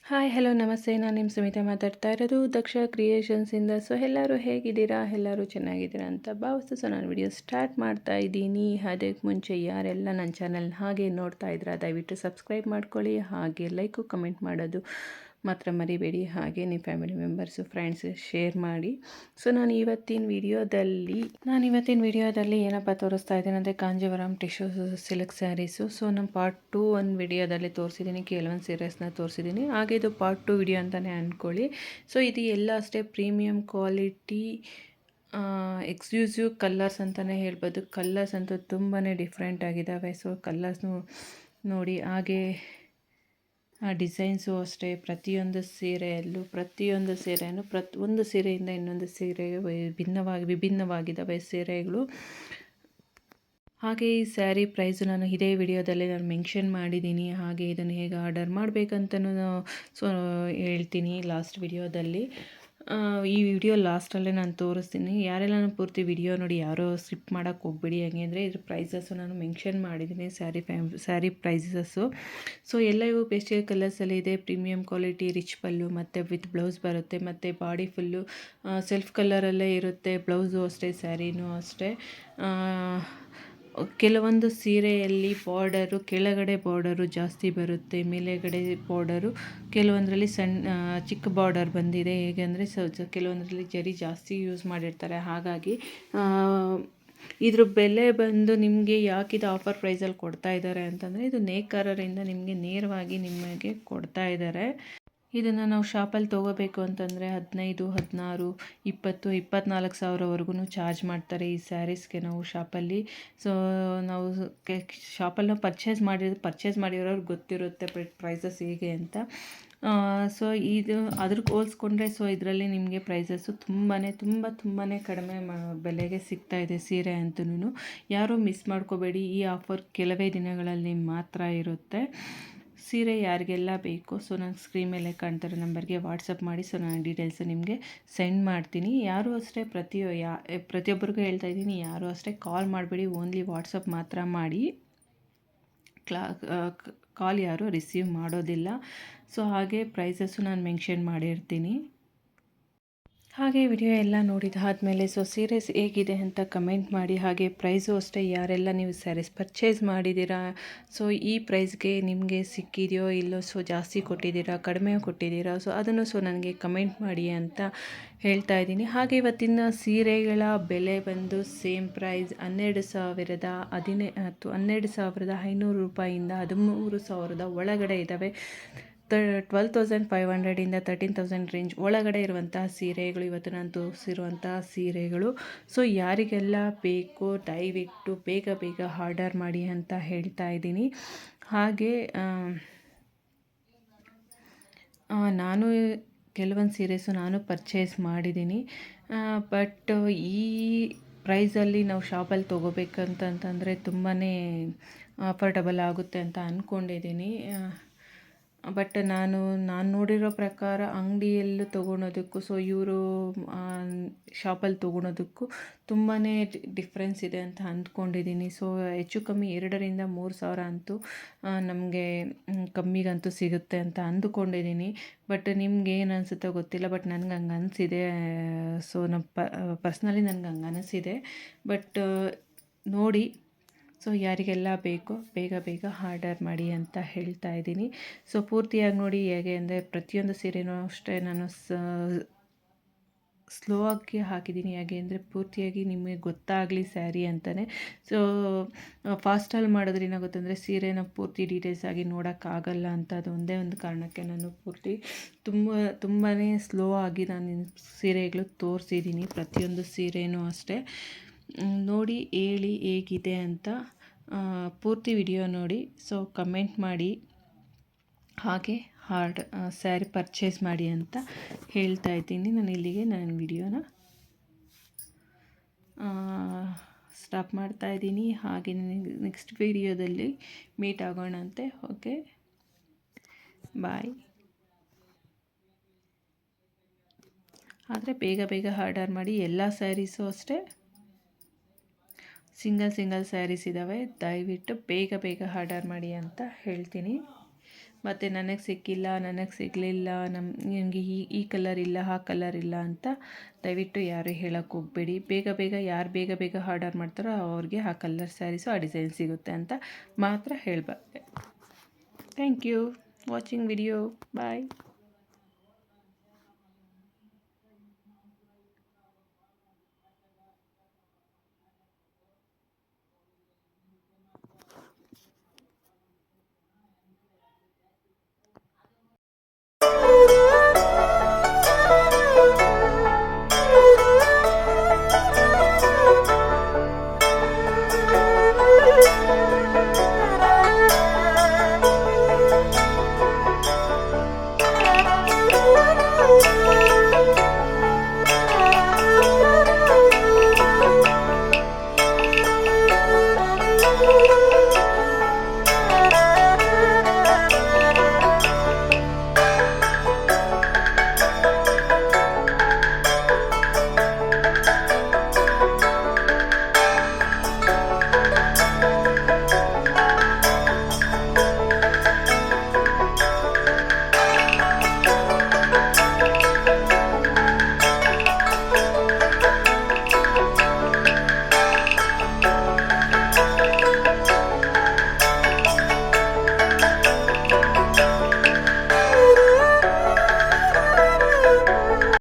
Hi hello ನಮಸ್ತೆ. ನಾನು ನಿಮ್ಮ ಸುಮಿತಾ ಮಾತಾಡ್ತಾ ಇರೋದು ದಕ್ಷ ಕ್ರಿಯೇಷನ್ಸಿಂದ. ಸೊ ಎಲ್ಲರೂ ಹೇಗಿದ್ದೀರಾ? ಎಲ್ಲರೂ ಚೆನ್ನಾಗಿದ್ದೀರಾ ಅಂತ ಭಾವಿಸ್ತು. ಸೊ ನಾನು ವಿಡಿಯೋ ಸ್ಟಾರ್ಟ್ ಮಾಡ್ತಾ ಇದ್ದೀನಿ. ಅದಕ್ಕೆ ಮುಂಚೆ ಯಾರೆಲ್ಲ ನನ್ನ ಚಾನಲ್ ಹಾಗೆ ನೋಡ್ತಾ ಇದ್ದೀರಾ ದಯವಿಟ್ಟು ಸಬ್ಸ್ಕ್ರೈಬ್ ಮಾಡ್ಕೊಳ್ಳಿ, ಹಾಗೆ ಲೈಕು ಕಮೆಂಟ್ ಮಾಡೋದು ಮಾತ್ರ ಮರಿಬೇಡಿ. ಹಾಗೆ ನಿಮ್ಮ ಫ್ಯಾಮಿಲಿ ಮೆಂಬರ್ಸು ಫ್ರೆಂಡ್ಸ್ ಶೇರ್ ಮಾಡಿ. ಸೊ ನಾನು ಇವತ್ತಿನ ವಿಡಿಯೋದಲ್ಲಿ ಏನಪ್ಪ ತೋರಿಸ್ತಾ ಇದ್ದೀನಿ ಅಂದರೆ Kanjeevaram tissue silk sarees. So ನಾನು ಪಾರ್ಟ್ 2 ಒಂದು ವಿಡಿಯೋದಲ್ಲಿ ತೋರಿಸಿದ್ದೀನಿ, ಕೆಲವೊಂದು ಸೀರೆಸ್ನ ತೋರಿಸಿದ್ದೀನಿ. ಹಾಗೆ ಇದು ಪಾರ್ಟ್ 2 ವಿಡಿಯೋ ಅಂತಲೇ ಅಂದ್ಕೊಳ್ಳಿ. ಸೊ ಇದು ಎಲ್ಲ ಅಷ್ಟೇ ಪ್ರೀಮಿಯಂ ಕ್ವಾಲಿಟಿ, ಎಕ್ಸ್ಕ್ಲೂಸಿವ್ ಕಲರ್ಸ್ ಅಂತಲೇ ಹೇಳ್ಬೋದು. ಕಲರ್ಸ್ ಅಂತೂ ತುಂಬಾ ಡಿಫ್ರೆಂಟ್ ಆಗಿದ್ದಾವೆ. ಸೊ ಕಲರ್ಸ್ನು ನೋಡಿ. ಹಾಗೆ ಡಿಸೈನ್ಸು ಅಷ್ಟೇ. ಪ್ರತಿಯೊಂದು ಸೀರೆಯಲ್ಲೂ ಒಂದು ಸೀರೆಯಿಂದ ಇನ್ನೊಂದು ಸೀರೆಗೆ ವಿಭಿನ್ನವಾಗಿದ್ದಾವೆ ಸೀರೆಗಳು. ಹಾಗೆ ಈ ಸ್ಯಾರಿ ಪ್ರೈಸು ನಾನು ಇದೇ ವಿಡಿಯೋದಲ್ಲಿ ಮೆನ್ಷನ್ ಮಾಡಿದ್ದೀನಿ. ಹಾಗೆ ಇದನ್ನು ಹೇಗೆ ಆರ್ಡರ್ ಮಾಡಬೇಕಂತನೂ ಸೊ ಹೇಳ್ತೀನಿ ಲಾಸ್ಟ್ ವಿಡಿಯೋದಲ್ಲಿ. ಈ ವಿಡಿಯೋ ಲಾಸ್ಟಲ್ಲೇ ನಾನು ತೋರಿಸ್ತೀನಿ. ಯಾರೆಲ್ಲ ನಾನು ಪೂರ್ತಿ ವಿಡಿಯೋ ನೋಡಿ ಯಾರೋ ಸ್ಕಿಪ್ ಮಾಡೋಕ್ಕೆ ಹೋಗ್ಬೇಡಿ. ಹೇಗೆ ಅಂದರೆ ಇದ್ರ ಪ್ರೈಸಸ್ಸು ನಾನು ಮೆನ್ಷನ್ ಮಾಡಿದ್ದೀನಿ, ಸ್ಯಾರಿ ಪ್ರೈಸಸ್ಸು. ಸೊ ಎಲ್ಲ ಇವು ಪೇಸ್ಟಲ್ ಕಲರ್ಸಲ್ಲಿ ಇದೆ. ಪ್ರೀಮಿಯಂ ಕ್ವಾಲಿಟಿ, ರಿಚ್ ಪಲ್ಲು ಮತ್ತು ವಿತ್ ಬ್ಲೌಸ್ ಬರುತ್ತೆ. ಮತ್ತು ಬಾಡಿ ಫುಲ್ಲು ಸೆಲ್ಫ್ ಕಲರಲ್ಲೇ ಇರುತ್ತೆ. ಬ್ಲೌಸು ಅಷ್ಟೇ, ಸ್ಯಾರಿನೂ ಅಷ್ಟೇ. ಕೆಲವೊಂದು ಸೀರೆಯಲ್ಲಿ ಕೆಳಗಡೆ ಬಾರ್ಡರು ಜಾಸ್ತಿ ಬರುತ್ತೆ, ಮೇಲೆಗಡೆ ಬಾರ್ಡರು ಕೆಲವೊಂದರಲ್ಲಿ ಚಿಕ್ಕ ಬಾರ್ಡರ್ ಬಂದಿದೆ. ಹೇಗೆ ಅಂದರೆ ಕೆಲವೊಂದರಲ್ಲಿ ಜರಿ ಜಾಸ್ತಿ ಯೂಸ್ ಮಾಡಿರ್ತಾರೆ. ಹಾಗಾಗಿ ಇದ್ರ ಬೆಲೆ ಬಂದು ನಿಮಗೆ ಯಾಕಿದು ಆಫರ್ ಪ್ರೈಸಲ್ಲಿ ಕೊಡ್ತಾ ಇದ್ದಾರೆ ಅಂತಂದರೆ, ಇದು ನೇಕಾರರಿಂದ ನಿಮಗೆ ಕೊಡ್ತಾ ಇದ್ದಾರೆ. ಇದನ್ನು ನಾವು ಶಾಪಲ್ಲಿ ತೊಗೋಬೇಕು ಅಂತಂದರೆ 15, 16, 20, 24 ಸಾವಿರವರೆಗೂ ಚಾರ್ಜ್ ಮಾಡ್ತಾರೆ ಈ ಸ್ಯಾರೀಸ್ಗೆ ನಾವು ಶಾಪಲ್ಲಿ. ಸೊ ನಾವು ಶಾಪಲ್ಲಿ ನಾವು ಪರ್ಚೇಸ್ ಮಾಡಿರೋರು ಗೊತ್ತಿರುತ್ತೆ ಪ್ರೈಸಸ್ ಹೇಗೆ ಅಂತ. ಸೊ ಇದು ಅದ್ರಿಗೆ ಹೋಲಿಸ್ಕೊಂಡ್ರೆ ಸೊ ಇದರಲ್ಲಿ ನಿಮಗೆ ಪ್ರೈಸಸ್ಸು ತುಂಬಾ ಕಡಿಮೆ ಬೆಲೆಗೆ ಸಿಗ್ತಾಯಿದೆ ಸೀರೆ ಅಂತೂ. ಯಾರೂ ಮಿಸ್ ಮಾಡ್ಕೋಬೇಡಿ. ಈ ಆಫರ್ ಕೆಲವೇ ದಿನಗಳಲ್ಲಿ ಮಾತ್ರ ಇರುತ್ತೆ. ಸೀರೆ ಯಾರಿಗೆಲ್ಲ ಬೇಕು ಸೊ ನಾನು ಸ್ಕ್ರೀನ್ ಮೇಲೆ ಕಾಣ್ತಿರೋ ನಂಬರ್ಗೆ ವಾಟ್ಸಪ್ ಮಾಡಿ. ಸೊ ನಾನು ಡೀಟೇಲ್ಸು ನಿಮಗೆ ಸೆಂಡ್ ಮಾಡ್ತೀನಿ. ಯಾರೂ ಅಷ್ಟೇ ಪ್ರತಿಯೊಬ್ಬರಿಗೂ ಹೇಳ್ತಾ ಇದ್ದೀನಿ, ಯಾರೂ ಅಷ್ಟೇ ಕಾಲ್ ಮಾಡಬೇಡಿ, ಓನ್ಲಿ ವಾಟ್ಸಪ್ ಮಾತ್ರ ಮಾಡಿ. ಕಾಲ್ ಯಾರೂ ರಿಸೀವ್ ಮಾಡೋದಿಲ್ಲ. ಸೊ ಹಾಗೆ ಪ್ರೈಸಸ್ಸು ನಾನು ಮೆನ್ಷನ್ ಮಾಡಿರ್ತೀನಿ. ಹಾಗೆ ವಿಡಿಯೋ ಎಲ್ಲ ನೋಡಿದಾದಮೇಲೆ ಸೊ ಸೀರೆಸ್ ಹೇಗಿದೆ ಅಂತ ಕಮೆಂಟ್ ಮಾಡಿ. ಹಾಗೆ ಪ್ರೈಸು ಅಷ್ಟೇ, ಯಾರೆಲ್ಲ ನೀವು ಸ್ಯಾರೀಸ್ ಪರ್ಚೇಸ್ ಮಾಡಿದ್ದೀರಾ, ಸೊ ಈ ಪ್ರೈಸ್ಗೆ ನಿಮಗೆ ಸಿಕ್ಕಿದೆಯೋ ಇಲ್ಲೋ, ಸೊ ಜಾಸ್ತಿ ಕೊಟ್ಟಿದ್ದೀರಾ, ಕಡಿಮೆ ಕೊಟ್ಟಿದ್ದೀರಾ, ಸೊ ಅದನ್ನು ನನಗೆ ಕಮೆಂಟ್ ಮಾಡಿ ಅಂತ ಹೇಳ್ತಾ ಇದ್ದೀನಿ. ಹಾಗೆ ಇವತ್ತಿನ ಸೀರೆಗಳ ಬೆಲೆ ಬಂದು ಸೇಮ್ ಪ್ರೈಸ್ 12,500 ರೂಪಾಯಿಂದ 13,000 ಒಳಗಡೆ ಇದ್ದಾವೆ. 12,500 ಇಂದ 13,000 ರೇಂಜ್ ಒಳಗಡೆ ಇರುವಂತಹ ಸೀರೆಗಳು ಇವತ್ತು ನಾನು ತೋರಿಸಿರುವಂತಹ ಸೀರೆಗಳು. ಸೊ ಯಾರಿಗೆಲ್ಲ ಬೇಕೋ ದಯವಿಟ್ಟು ಬೇಗ ಆರ್ಡರ್ ಮಾಡಿ ಅಂತ ಹೇಳ್ತಾ ಇದ್ದೀನಿ. ಹಾಗೆ ನಾನು ಕೆಲವೊಂದು ಸೀರೆಸು ನಾನು ಪರ್ಚೇಸ್ ಮಾಡಿದ್ದೀನಿ. ಬಟ್ ಈ ಪ್ರೈಸಲ್ಲಿ ನಾವು ಶಾಪಲ್ಲಿ ತೊಗೋಬೇಕಂತಂದರೆ ತುಂಬಾ ಅಫೋರ್ಡಬಲ್ ಆಗುತ್ತೆ ಅಂತ ಅಂದ್ಕೊಂಡಿದ್ದೀನಿ. ಬಟ್ ನಾನು ನೋಡಿರೋ ಪ್ರಕಾರ ಅಂಗಡಿಯಲ್ಲೂ ತೊಗೊಳೋದಕ್ಕೂ ಸೊ ಇವರು ಶಾಪಲ್ಲಿ ತೊಗೊಳೋದಕ್ಕೂ ತುಂಬಾ ಡಿಫ್ರೆನ್ಸ್ ಇದೆ ಅಂತ ಅಂದ್ಕೊಂಡಿದ್ದೀನಿ. ಸೊ ಹೆಚ್ಚು ಕಮ್ಮಿ 2,000 - 3,000 ಅಂತೂ ನಮಗೆ ಕಮ್ಮಿಗಂತೂ ಸಿಗುತ್ತೆ ಅಂತ ಅಂದುಕೊಂಡಿದ್ದೀನಿ. ಬಟ್ ನಿಮ್ಗೆ ಏನು ಅನಿಸುತ್ತೋ ಗೊತ್ತಿಲ್ಲ, ಬಟ್ ನನಗೆ ಹಂಗೆ ಅನಿಸಿದೆ. ಸೊ ಪರ್ಸ್ನಲಿ ನನಗೆ ಹಂಗೆ ಅನಿಸಿದೆ. ಬಟ್ ನೋಡಿ, ಸೊ ಯಾರಿಗೆಲ್ಲ ಬೇಕೋ ಬೇಗ ಆರ್ಡರ್ ಮಾಡಿ ಅಂತ ಹೇಳ್ತಾ ಇದ್ದೀನಿ. ಸೊ ಪೂರ್ತಿಯಾಗಿ ನೋಡಿ. ಹೇಗೆ ಅಂದರೆ ಪ್ರತಿಯೊಂದು ಸೀರೆನೂ ಅಷ್ಟೇ ನಾನು ಸ್ಲೋ ಆಗಿ ಹಾಕಿದ್ದೀನಿ. ಹೇಗೆ ಅಂದರೆ ಪೂರ್ತಿಯಾಗಿ ನಿಮಗೆ ಗೊತ್ತಾಗಲಿ ಸ್ಯಾರಿ ಅಂತಲೇ. ಸೊ ಫಾಸ್ಟಲ್ಲಿ ಮಾಡಿದ್ರೆ ಏನಾಗುತ್ತಂದರೆ ಸೀರೆನ ಪೂರ್ತಿ ಡೀಟೇಲ್ಸ್ ಆಗಿ ನೋಡೋಕ್ಕಾಗಲ್ಲ ಅಂತ, ಅದು ಒಂದೇ ಒಂದು ಕಾರಣಕ್ಕೆ ನಾನು ಪೂರ್ತಿ ತುಂಬಾ ಸ್ಲೋ ಆಗಿ ನಾನು ಸೀರೆಗಳು ತೋರಿಸಿದ್ದೀನಿ. ಪ್ರತಿಯೊಂದು ಸೀರೆನೂ ಅಷ್ಟೇ. ನೋಡಿ ಹೇಳಿ ಹೇಗಿದೆ ಅಂತ, ಪೂರ್ತಿ ವಿಡಿಯೋ ನೋಡಿ. ಸೊ ಕಮೆಂಟ್ ಮಾಡಿ, ಹಾಗೆ ಸ್ಯಾರಿ ಪರ್ಚೇಸ್ ಮಾಡಿ ಅಂತ ಹೇಳ್ತಾ ಇದ್ದೀನಿ. ನಾನು ಇಲ್ಲಿಗೆ ನನ್ನ ವಿಡಿಯೋನ ಸ್ಟಾಪ್ ಮಾಡ್ತಾ ಇದ್ದೀನಿ. ಹಾಗೆ ನೆಕ್ಸ್ಟ್ ವಿಡಿಯೋದಲ್ಲಿ ಮೀಟ್ ಆಗೋಣಂತೆ. ಓಕೆ, ಬಾಯ್. ಆದರೆ ಬೇಗ ಆರ್ಡರ್ ಮಾಡಿ. ಎಲ್ಲ ಸ್ಯಾರೀಸು ಅಷ್ಟೇ ಸಿಂಗಲ್ ಸ್ಯಾರೀಸ್ ಇದ್ದಾವೆ. ದಯವಿಟ್ಟು ಬೇಗ ಆರ್ಡರ್ ಮಾಡಿ ಅಂತ ಹೇಳ್ತೀನಿ. ಮತ್ತು ನನಗೆ ಸಿಕ್ಕಿಲ್ಲ, ನನಗೆ ಸಿಗಲಿಲ್ಲ, ನಿಮಗೆ ಈ ಕಲರ್ ಇಲ್ಲ, ಆ ಕಲರ್ ಇಲ್ಲ ಅಂತ ದಯವಿಟ್ಟು ಯಾರೂ ಹೇಳೋಕ್ಕೆ ಹೋಗಬೇಡಿ. ಬೇಗ ಬೇಗ ಯಾರು ಬೇಗ ಬೇಗ ಆರ್ಡರ್ ಮಾಡ್ತಾರೋ ಅವ್ರಿಗೆ ಆ ಕಲರ್ ಸ್ಯಾರೀಸು ಆ ಡಿಸೈನ್ ಸಿಗುತ್ತೆ ಅಂತ ಮಾತ್ರ ಹೇಳಬಲ್ಲೆ. Thank you watching video. Bye.